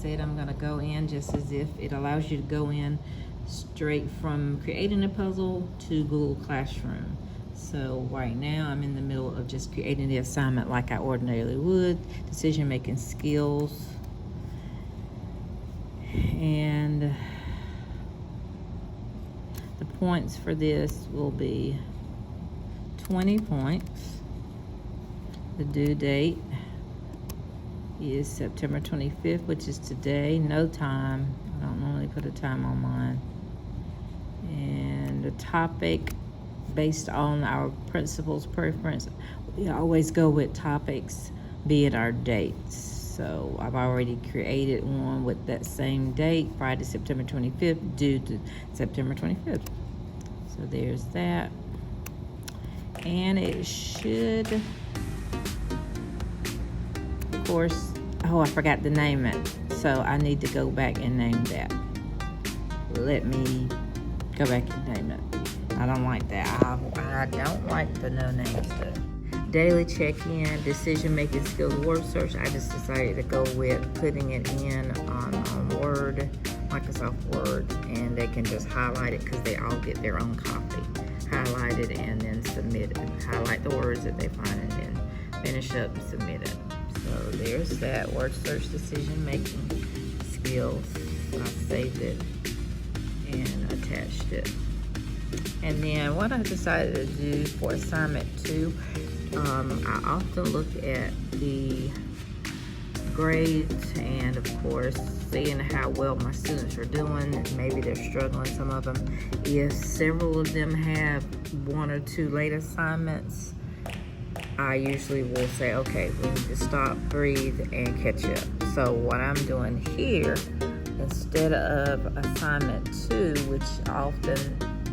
said, I'm gonna go in just as if it allows you to go in straight from creating a puzzle to Google Classroom. So right now I'm in the middle of just creating the assignment like I ordinarily would, decision-making skills. And the points for this will be 20 points. The due date is September 25th, which is today. No time. I don't normally put a time on mine. And the topic, based on our principal's preference, we always go with topics, be it our dates. So I've already created one with that same date, Friday, September 25th, due to September 25th. So there's that. And it should, of course, oh, I forgot to name it. So I need to go back and name that. Let me go back and name it. I don't like that. I don't like the no name stuff. Daily check-in, decision-making skills, word search. I just decided to go with putting it in on Word, Microsoft Word, and they can just highlight it because they all get their own copy. Highlight it and then submit it. Highlight the words that they find and then finish up and submit it. So there's that word search, decision-making skills. I saved it and attached it. And then what I decided to do for assignment 2, I often look at the grades and of course seeing how well my students are doing. Maybe they're struggling, some of them. If several of them have 1 or 2 late assignments, I usually will say, okay, we need to stop, breathe, and catch up. So what I'm doing here, instead of assignment 2, which often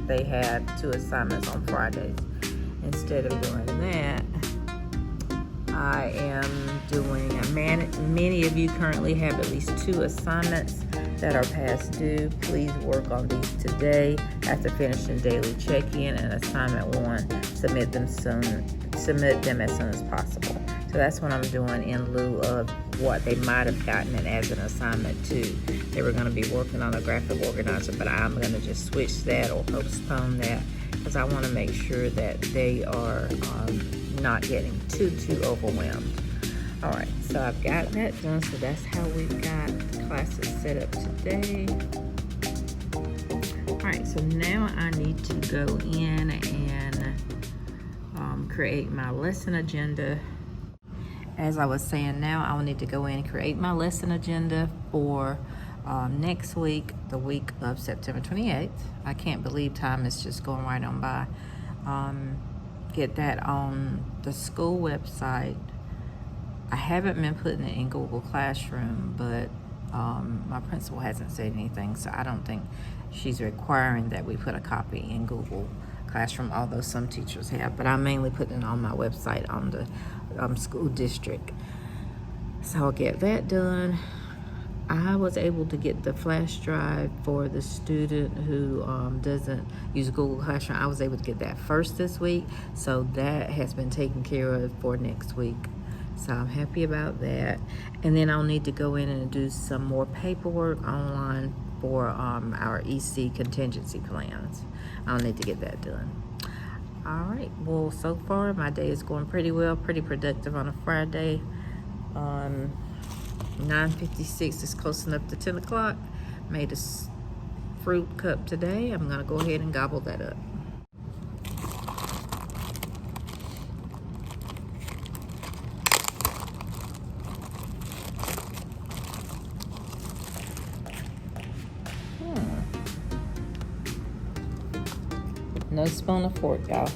they have 2 assignments on Fridays, instead of doing that, I am doing, many of you currently have at least 2 assignments that are past due. Please work on these today. After finishing daily check-in and assignment 1, submit them as soon as possible. So that's what I'm doing in lieu of what they might have gotten it as an assignment 2. They were going to be working on a graphic organizer, but I'm going to just switch that or postpone that because I want to make sure that they are not getting too overwhelmed. All right, so I've got that done. So that's how we've got the classes set up today. All right, so now I need to go in and create my lesson agenda. As I was saying, now I will need to go in and create my lesson agenda for next week, the week of September 28th. I can't believe time is just going right on by. Get that on the school website. I haven't been putting it in Google Classroom, but my principal hasn't said anything, so I don't think she's requiring that we put a copy in Google Classroom, although some teachers have, but I'm mainly putting it on my website on the school district. So I'll get that done. I was able to get the flash drive for the student who doesn't use Google Classroom. I was able to get that first this week, so that has been taken care of for next week. So I'm happy about that. And then I'll need to go in and do some more paperwork online for our EC contingency plans. I'll need to get that done. All right, well, so far my day is going pretty well, pretty productive on a Friday. 9:56 is close enough to 10 o'clock. Made a fruit cup today. I'm gonna go ahead and gobble that up. No spoon or fork, y'all.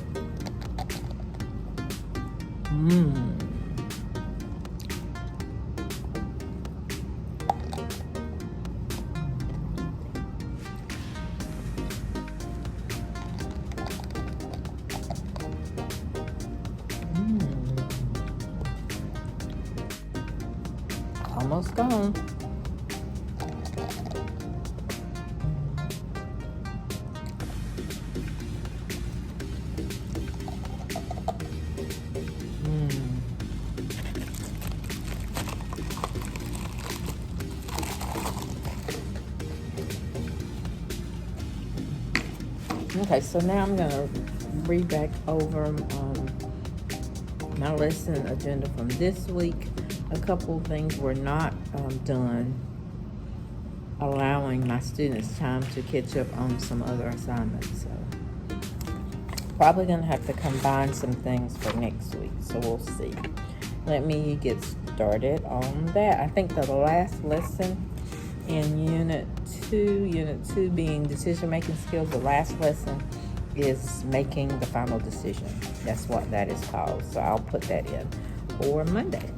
Almost gone. Okay, so now I'm gonna read back over my lesson agenda from this week. A couple of things were not done, allowing my students time to catch up on some other assignments. So probably gonna have to combine some things for next week, so we'll see. Let me get started on that. I think the last lesson in Unit 2 being decision-making skills, the last lesson is making the final decision. That's what that is called. So I'll put that in for Monday.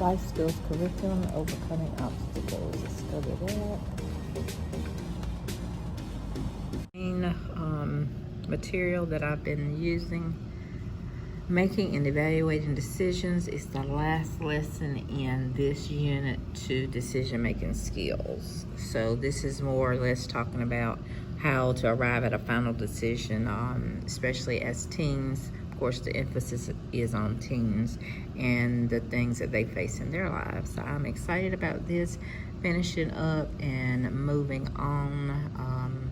Life skills curriculum, overcoming obstacles. Let's go to that. Material that I've been using, making and evaluating decisions, is the last lesson in this Unit 2 decision-making skills. So this is more or less talking about how to arrive at a final decision, especially as teens. Of course, the emphasis is on teens and the things that they face in their lives. So I'm excited about this, finishing up and moving on.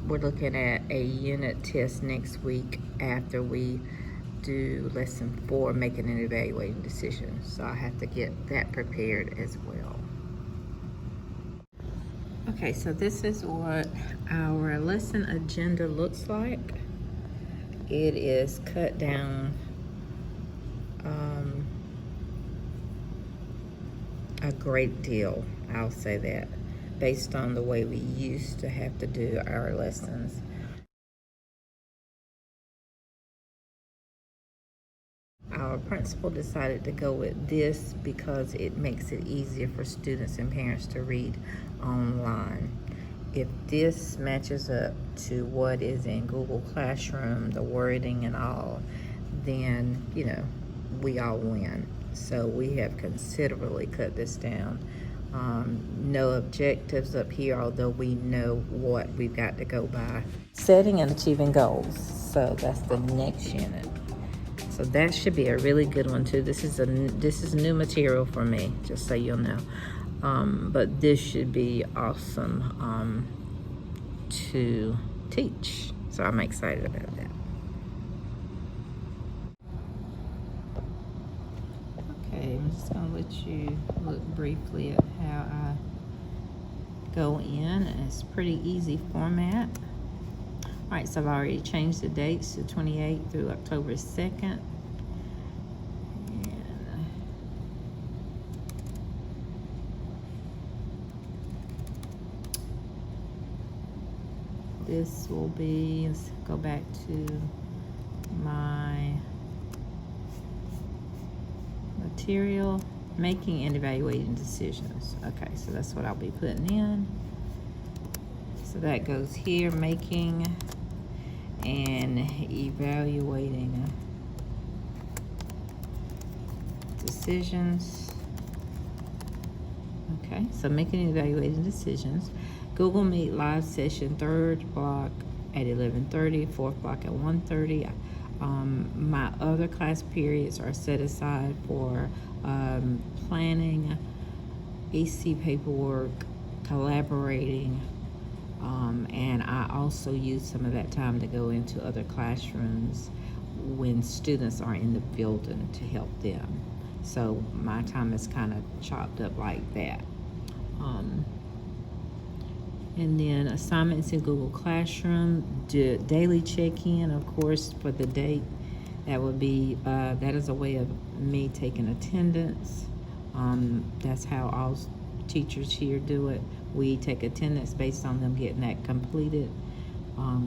We're looking at a unit test next week after we do lesson 4, making and evaluating decisions. So I have to get that prepared as well. Okay, so this is what our lesson agenda looks like. It is cut down a great deal, I'll say that, based on the way we used to have to do our lessons. Our principal decided to go with this because it makes it easier for students and parents to read online. If this matches up to what is in Google Classroom, the wording and all, then, you know, we all win. So we have considerably cut this down. No objectives up here, although we know what we've got to go by. Setting and achieving goals. So that's the next unit. So that should be a really good one too. This is new material for me, just so you'll know. But this should be awesome to teach. So I'm excited about that. Okay, I'm just gonna let you look briefly at how I go in. It's pretty easy format. All right, so I've already changed the dates to 28th through October 2nd. And this will be, let's go back to my material, making and evaluating decisions. Okay, so that's what I'll be putting in. So that goes here, making and evaluating decisions. Okay, so making and evaluating decisions. Google Meet live session, 3rd block at 11:30, 4th block at 1:30. My other class periods are set aside for planning, EC paperwork, collaborating, and I also use some of that time to go into other classrooms when students are in the building to help them. So my time is kind of chopped up like that. And then assignments in Google Classroom, daily check-in, of course, for the date. That would be, that is a way of me taking attendance. That's how all teachers here do it. We take attendance based on them getting that completed.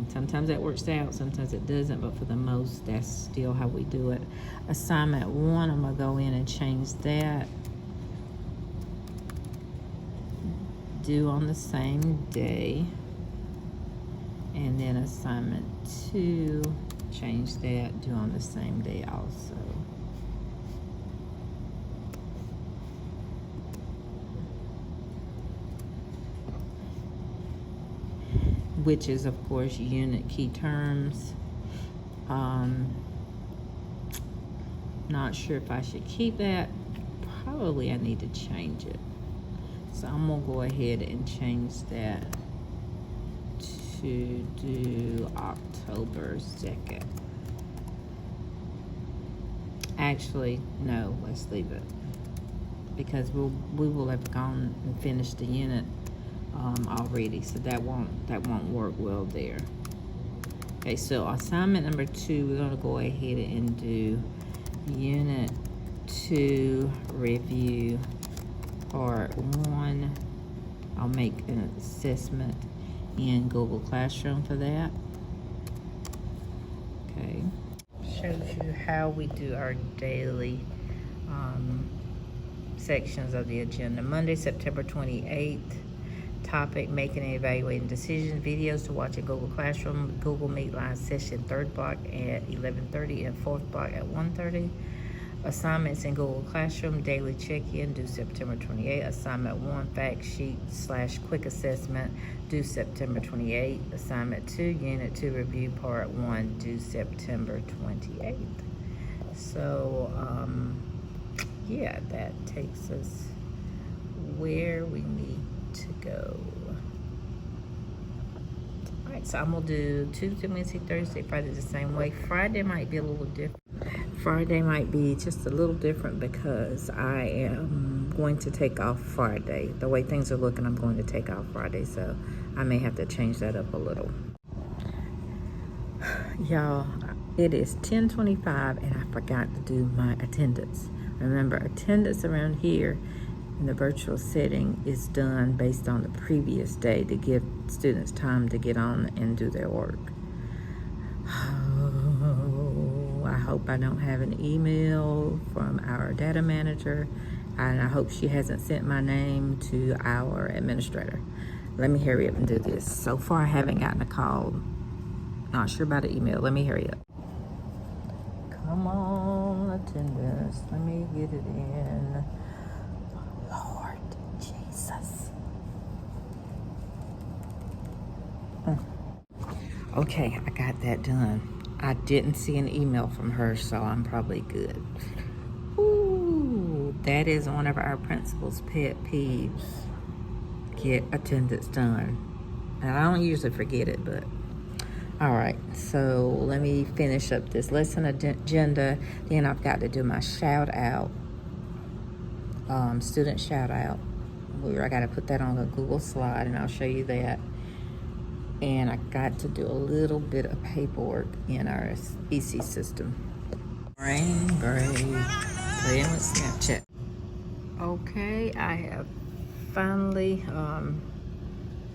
Sometimes that works out, sometimes it doesn't, but for the most, that's still how we do it. Assignment 1, I'm gonna go in and change that. Due on the same day. And then assignment 2, change that, due on the same day also. which is of course unit key terms. Not sure if I should keep that. Probably I need to change it. So I'm gonna go ahead and change that to do October 2nd. Actually, no, let's leave it, because we will have gone and finished the unit already, so that won't work well there. Okay, so assignment number 2, we're gonna go ahead and do unit 2 review part 1. I'll make an assessment in Google Classroom for that. Okay, shows you how we do our daily sections of the agenda. Monday, September 28th. Topic, making and evaluating decisions. Videos to watch in Google Classroom. Google Meet live session, 3rd block at 11:30 and 4th block at 1:30. Assignments in Google Classroom, daily check-in, due September 28th. Assignment 1, fact sheet / quick assessment, due September 28th. Assignment 2, unit 2 review part 1, due September 28th. So, yeah, that takes us where we need to go. All right, so I'm gonna do Tuesday, Wednesday, Thursday, Friday the same way. Friday might be a little different. Friday might be just a little different because I am going to take off Friday. The way things are looking, I'm going to take off Friday, so I may have to change that up a little. Y'all, it is 10:25 and I forgot to do my attendance. Remember, attendance around here in the virtual setting is done based on the previous day to give students time to get on and do their work. Oh, I hope I don't have an email from our data manager, and I hope she hasn't sent my name to our administrator. Let me hurry up and do this. So far, I haven't gotten a call. Not sure about the email. Let me hurry up. Come on, attendance. Let me get it in. Lord Jesus. Okay, I got that done. I didn't see an email from her, so I'm probably good. Ooh, that is one of our principal's pet peeves. Get attendance done. And I don't usually forget it, but all right, so let me finish up this lesson agenda. Then I've got to do my shout out, student shout out. I got to put that on a Google slide, and I'll show you that. And I got to do a little bit of paperwork in our EC system. Brain break, playing with Snapchat. Okay, I have finally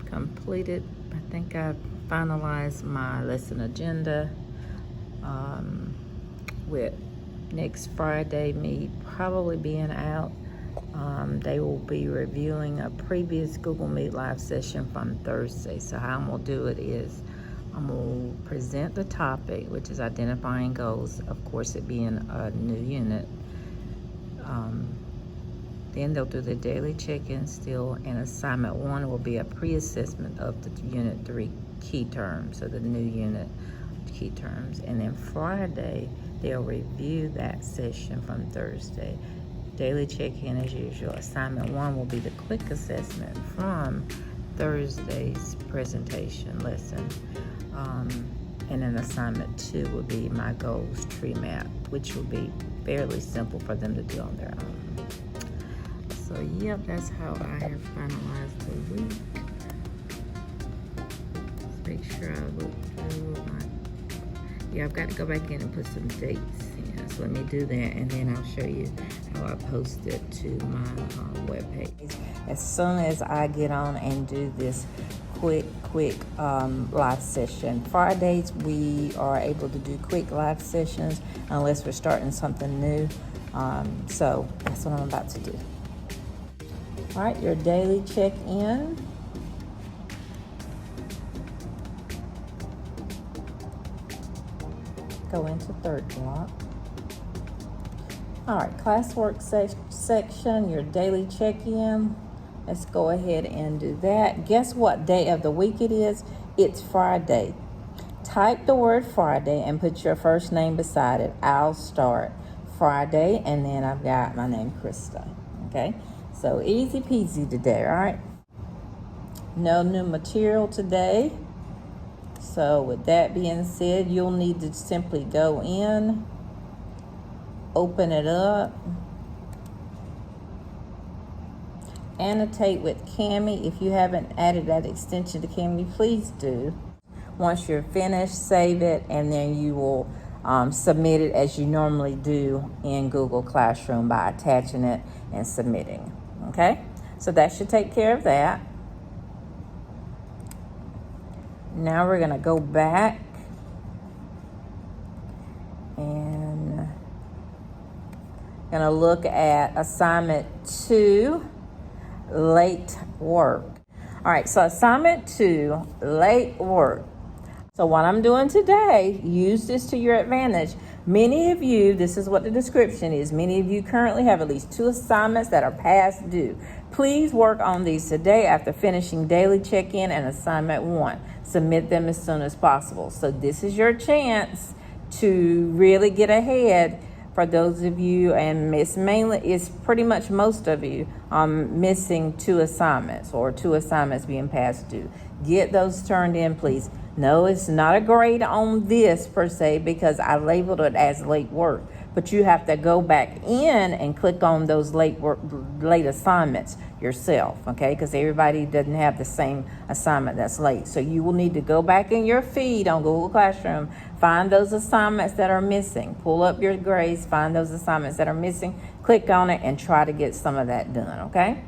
completed. I think I've finalized my lesson agenda with next Friday me probably being out. They will be reviewing a previous Google Meet live session from Thursday. So how I'm gonna do it is I'm gonna present the topic, which is identifying goals, of course it being a new unit. Then they'll do the daily check-in still, and assignment 1 will be a pre-assessment of the unit 3 key terms, so the new unit key terms. And then Friday, they'll review that session from Thursday. Daily check-in as usual. Assignment 1 will be the quick assessment from Thursday's presentation lesson. And then assignment 2 will be my goals tree map, which will be fairly simple for them to do on their own. So yep, that's how I have finalized the week. Let's make sure I look through my, I've got to go back in and put some dates in. So let me do that, and then I'll show you how I post it to my webpage. As soon as I get on and do this quick live session. Fridays we are able to do quick live sessions unless we're starting something new. So that's what I'm about to do. All right, your daily check-in. Go into 3rd block. All right, classwork section, your daily check-in. Let's go ahead and do that. Guess what day of the week it is? It's Friday. Type the word Friday and put your first name beside it. I'll start Friday, and then I've got my name, Krista. Okay, so easy peasy today, all right? No new material today. So with that being said, you'll need to simply go in, open it up, annotate with Cami. If you haven't added that extension to Cami, please do. Once you're finished, save it, and then you will submit it as you normally do in Google Classroom by attaching it and submitting. Okay, so that should take care of that. Now we're going to go back and going to look at assignment 2, late work. All right, so assignment 2, late work. So what I'm doing today, use this to your advantage. Many of you, this is what the description is, many of you currently have at least 2 assignments that are past due. Please work on these today after finishing daily check-in and assignment 1. Submit them as soon as possible. So this is your chance to really get ahead. For those of you, and it's pretty much most of you, missing 2 assignments or 2 assignments being past due. Get those turned in, please. No, it's not a grade on this per se because I labeled it as late work, but you have to go back in and click on those late assignments yourself, okay? Because everybody doesn't have the same assignment that's late. So you will need to go back in your feed on Google Classroom, find those assignments that are missing, pull up your grades, find those assignments that are missing, click on it, and try to get some of that done, okay?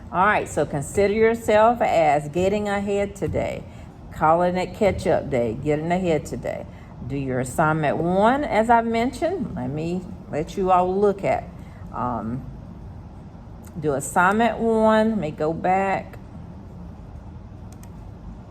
All right, so consider yourself as getting ahead today. Calling it catch-up day, getting ahead today. Do your assignment 1, as I mentioned. Let you all look at. Do assignment 1. Let me go back.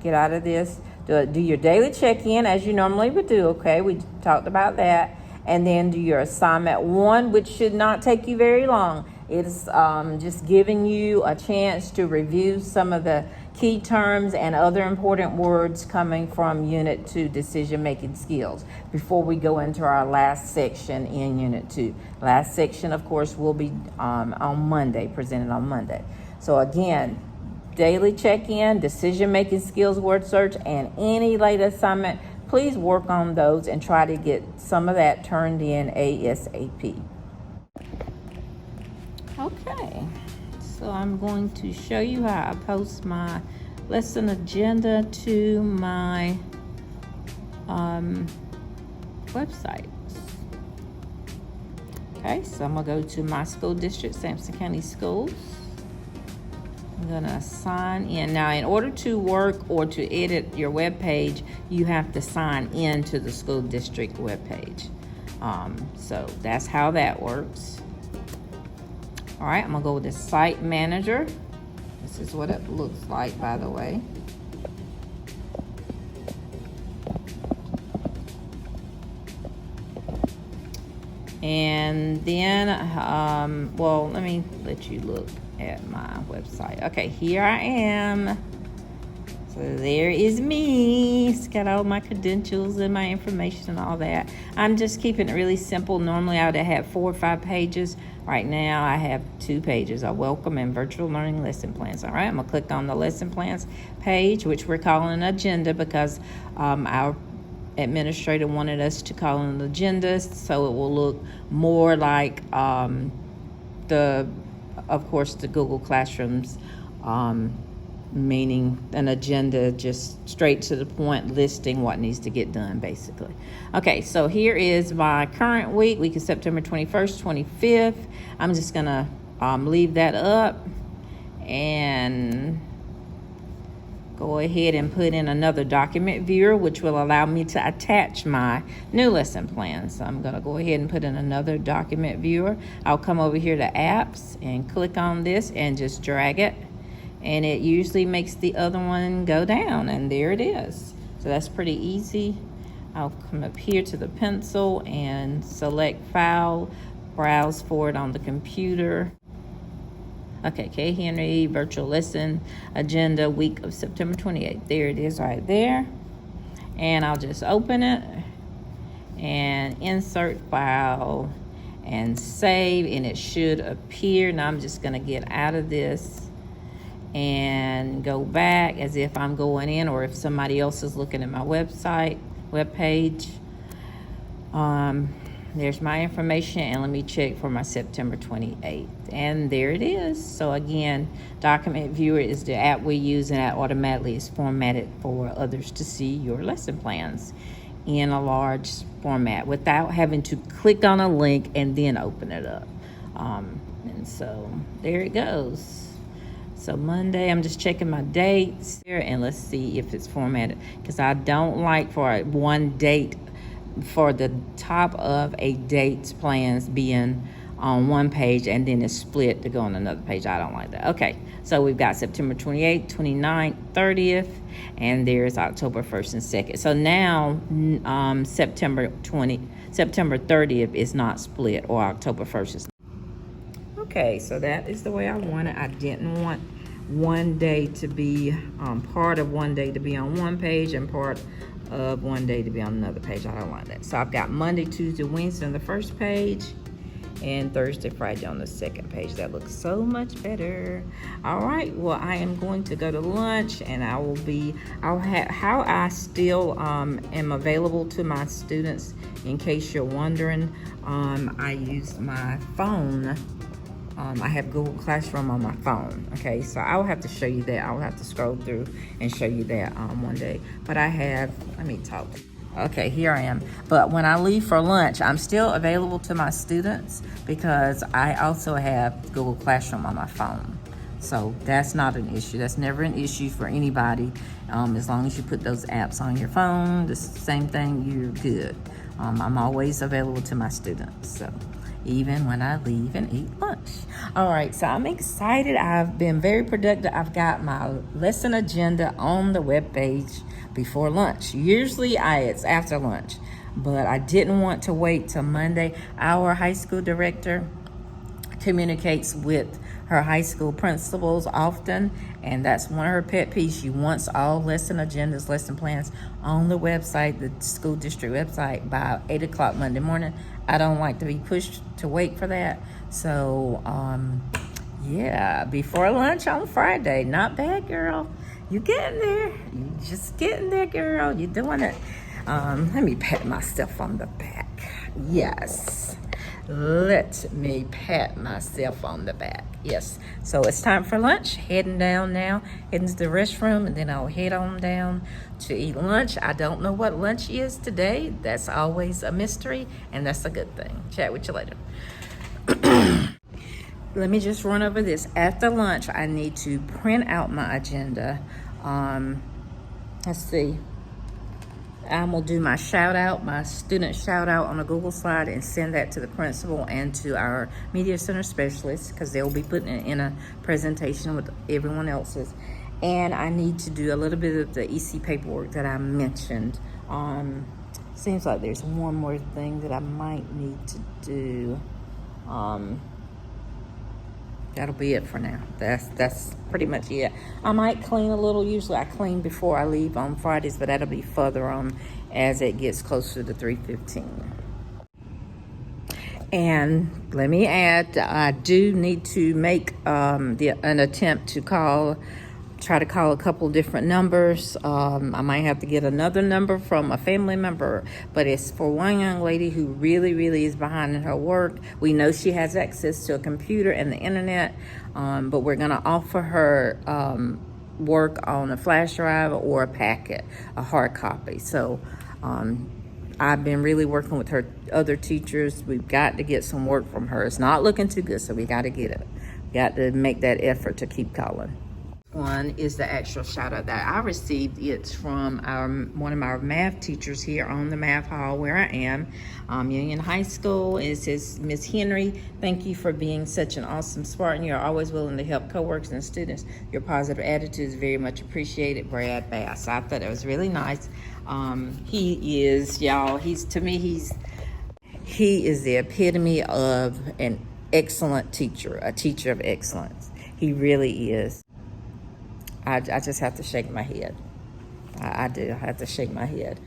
Get out of this. Do your daily check-in as you normally would do, okay? We talked about that. And then do your assignment 1, which should not take you very long. It's just giving you a chance to review some of the key terms and other important words coming from Unit 2 decision-making skills before we go into our last section in Unit 2. Last section, of course, will be on Monday, presented on Monday. So again, daily check-in, decision-making skills word search, and any late assignment, please work on those and try to get some of that turned in ASAP. Okay, so I'm going to show you how I post my lesson agenda to my website. Okay, so I'm gonna go to my school district, Sampson County Schools. I'm gonna sign in. Now, in order to work or to edit your web page, you have to sign in to the school district web page. So that's how that works. All right, I'm gonna go with the site manager. This is what it looks like, by the way. And then, well, let me let you look at my website. Okay, here I am. So there is me. It's got all my credentials and my information and all that. I'm just keeping it really simple. Normally I would have 4 or 5 pages. Right now I have 2 pages, a welcome and virtual learning lesson plans. All right, I'm gonna click on the lesson plans page, which we're calling an agenda because our administrator wanted us to call an agenda so it will look more like of course, the Google Classrooms meaning an agenda, just straight to the point, listing what needs to get done, basically. Okay, so here is my current week is September 21st, 25th. I'm just gonna leave that up and go ahead and put in another document viewer, which will allow me to attach my new lesson plan. So I'm gonna go ahead and put in another document viewer. I'll come over here to apps and click on this and just drag it. And it usually makes the other one go down, and there it is. So that's pretty easy. I'll come up here to the pencil and select file, browse for it on the computer. Okay, K. Henry virtual lesson agenda week of September 28th. There it is right there. And I'll just open it and insert file and save, and it should appear. Now I'm just gonna get out of this and go back as if I'm going in, or if somebody else is looking at my webpage. There's my information, and let me check for my September 28th. And there it is. So again, Document Viewer is the app we use, and that automatically is formatted for others to see your lesson plans in a large format without having to click on a link and then open it up. And so there it goes. So Monday, I'm just checking my dates here, and let's see if it's formatted, because I don't like for one date for the top of a date's plans being on one page and then it's split to go on another page. I don't like that. Okay, so we've got September 28th, 29th, 30th, and there's October 1st and 2nd. So now September 30th is not split, or October 1st is not. Okay, so that is the way I want it. I didn't want one day to be part of one day to be on one page and part of one day to be on another page. I don't want that. So I've got Monday, Tuesday, Wednesday on the first page, and Thursday, Friday on the second page. That looks so much better. All right, well, I am going to go to lunch, and I'll have how I still am available to my students. In case you're wondering, I use my phone. I have Google Classroom on my phone. Okay, so I'll have to show you that. I'll have to scroll through and show you that one day. But I have, let me talk. Okay, here I am. But when I leave for lunch, I'm still available to my students because I also have Google Classroom on my phone. So that's not an issue. That's never an issue for anybody. As long as you put those apps on your phone, the same thing, you're good. I'm always available to my students. So even when I leave and eat lunch. All right, so I'm excited. I've been very productive. I've got my lesson agenda on the webpage before lunch. Usually it's after lunch, but I didn't want to wait till Monday. Our high school director communicates with her high school principals often, and that's one of her pet peeves. She wants all lesson agendas, lesson plans on the website, the school district website, by 8 o'clock Monday morning. I don't like to be pushed to wait for that. So yeah, before lunch on Friday. Not bad, girl. You getting there. You just getting there, girl. You doing it. Let me pat myself on the back. Yes, let me pat myself on the back. Yes, so it's time for lunch. Heading down now, heading to the restroom, and then I'll head on down to eat lunch. I don't know what lunch is today. That's always a mystery, and that's a good thing. Chat with you later. Let me just run over this. After lunch, I need to print out my agenda. Let's see. I'm gonna do my shout out, my student shout out on a Google slide, and send that to the principal and to our media center specialists, because they'll be putting it in a presentation with everyone else's. And I need to do a little bit of the EC paperwork that I mentioned. Seems like there's one more thing that I might need to do. That'll be it for now. That's pretty much it. I might clean a little. Usually I clean before I leave on Fridays, but that'll be further on as it gets closer to 3:15. And let me add, I do need to make an attempt to try to call a couple different numbers. I might have to get another number from a family member, but it's for one young lady who really, really is behind in her work. We know she has access to a computer and the internet, but we're gonna offer her work on a flash drive or a packet, a hard copy. So I've been really working with her other teachers. We've got to get some work from her. It's not looking too good, so we got to get it. Got to make that effort to keep calling. One is the actual shout out that I received. It's from one of our math teachers here on the math hall where I am, Union High School. It says, Miss Henry, thank you for being such an awesome Spartan. You're always willing to help coworkers and students. Your positive attitude is very much appreciated. Brad Bass. I thought it was really nice. He is, y'all, he is the epitome of an excellent teacher, a teacher of excellence. He really is. I just have to shake my head. I do. I have to shake my head.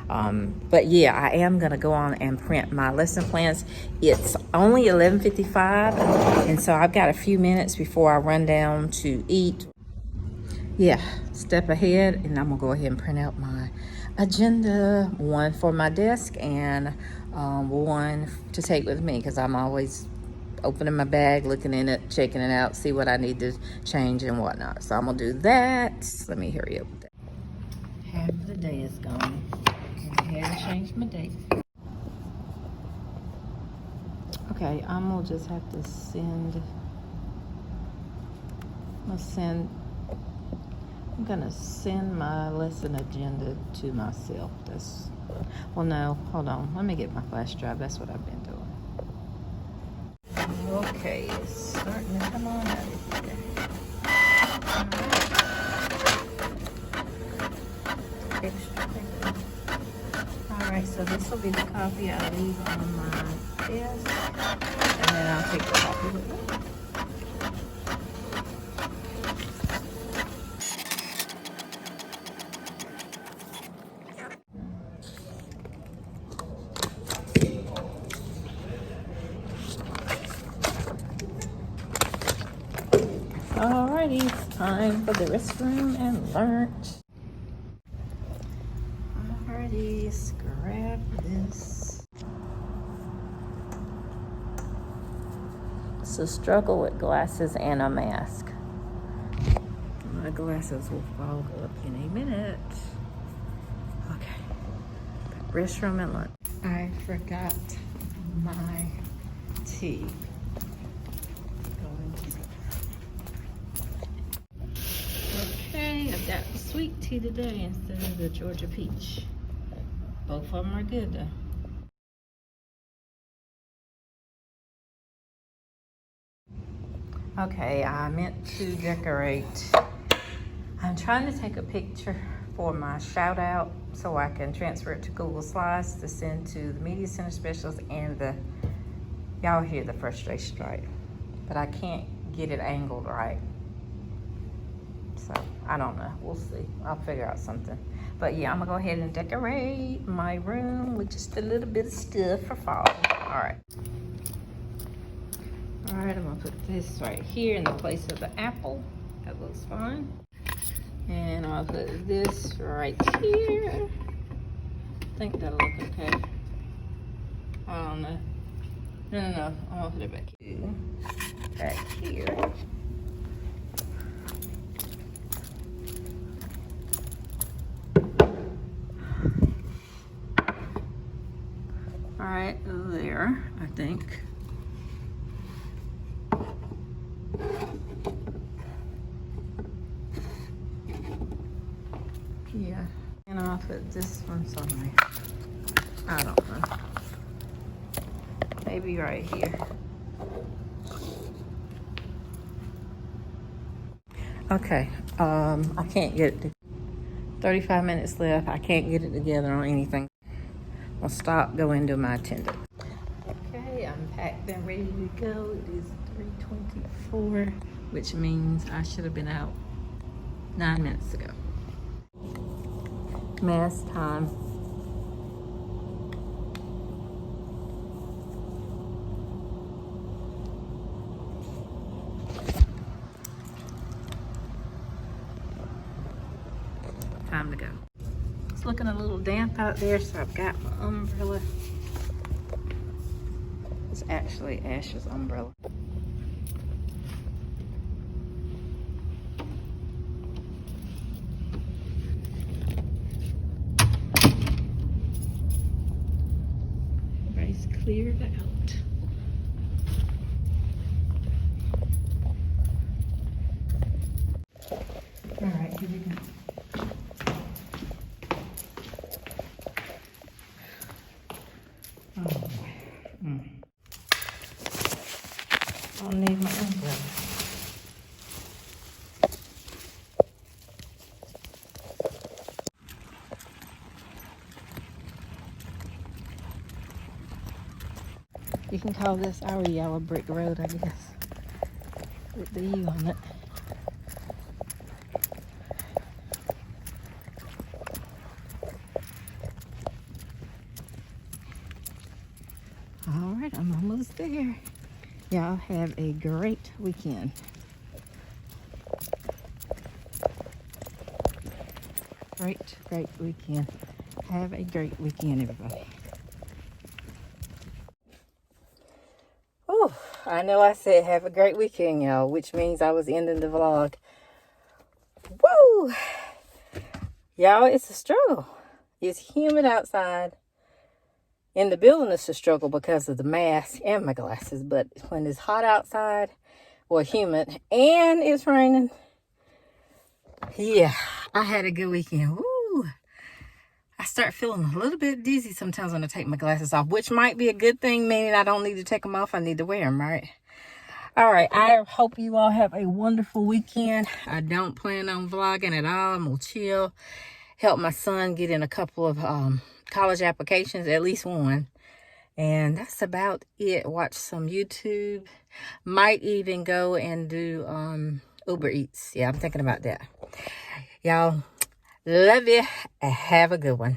But yeah, I am going to go on and print my lesson plans. It's only 11:55, and so I've got a few minutes before I run down to eat. Yeah, step ahead, and I'm going to go ahead and print out my agenda, one for my desk and one to take with me, because I'm always opening my bag, looking in it, checking it out, see what I need to change and whatnot. So I'm going to do that. Let me hurry up with that. Half of the day is gone. Go ahead and change my date. Okay, I'm gonna just have to send. I'm gonna send my lesson agenda to myself. Well, no, hold on. Let me get my flash drive. That's what I've been doing. Okay, it's starting to come on out of here. Extra paper. Alright, so this will be the copy I leave on my desk, and then I'll take the copy with me. Alrighty, it's time for the restroom and lunch. Alrighty, let's grab this. It's a struggle with glasses and a mask. My glasses will fall up in a minute. Okay, restroom and lunch. I forgot my tea. Okay, I've got sweet tea today instead of the Georgia peach. Both of them are good though. Okay, I meant to decorate. I'm trying to take a picture for my shout out so I can transfer it to Google Slides to send to the Media Center specialists and y'all hear the frustration, right? But I can't get it angled right. So I don't know, we'll see. I'll figure out something. But yeah, I'm gonna go ahead and decorate my room with just a little bit of stuff for fall. All right. All right, I'm gonna put this right here in the place of the apple. That looks fine. And I'll put this right here. I think that'll look okay. I don't know. No. I'm gonna put it back here. Back here. All right, there, I think. Yeah, and I'll put this one somewhere. I don't know. Maybe right here. Okay, I can't get it. 35 minutes left. I can't get it together on anything. I'll stop, go into my attendance. Okay, I'm packed and ready to go. It is 3:24, which means I should have been out 9 minutes ago. Mess time. Time to go. It's looking a little damp out there, so I've got my umbrella. It's actually Ash's umbrella. Everybody's cleared out. All right, here we go. I'll need my umbrella. You can call this our yellow brick road, I guess. with the U on it. All right, I'm almost there. Y'all have a great weekend. Great weekend. Have a great weekend, everybody. Oh, I know I said have a great weekend, y'all, which means I was ending the vlog. Woo! Y'all, it's a struggle. It's humid outside. In the building, it's a struggle because of the mask and my glasses. But when it's hot outside or humid and it's raining, yeah, I had a good weekend. Woo! I start feeling a little bit dizzy sometimes when I take my glasses off, which might be a good thing, meaning I don't need to take them off. I need to wear them, right? All right, I hope you all have a wonderful weekend. I don't plan on vlogging at all. I'm going to chill, help my son get in a couple of college applications, at least one. And that's about it. Watch some YouTube. Might even go and do Uber Eats. Yeah, I'm thinking about that. Y'all, love you. Have a good one.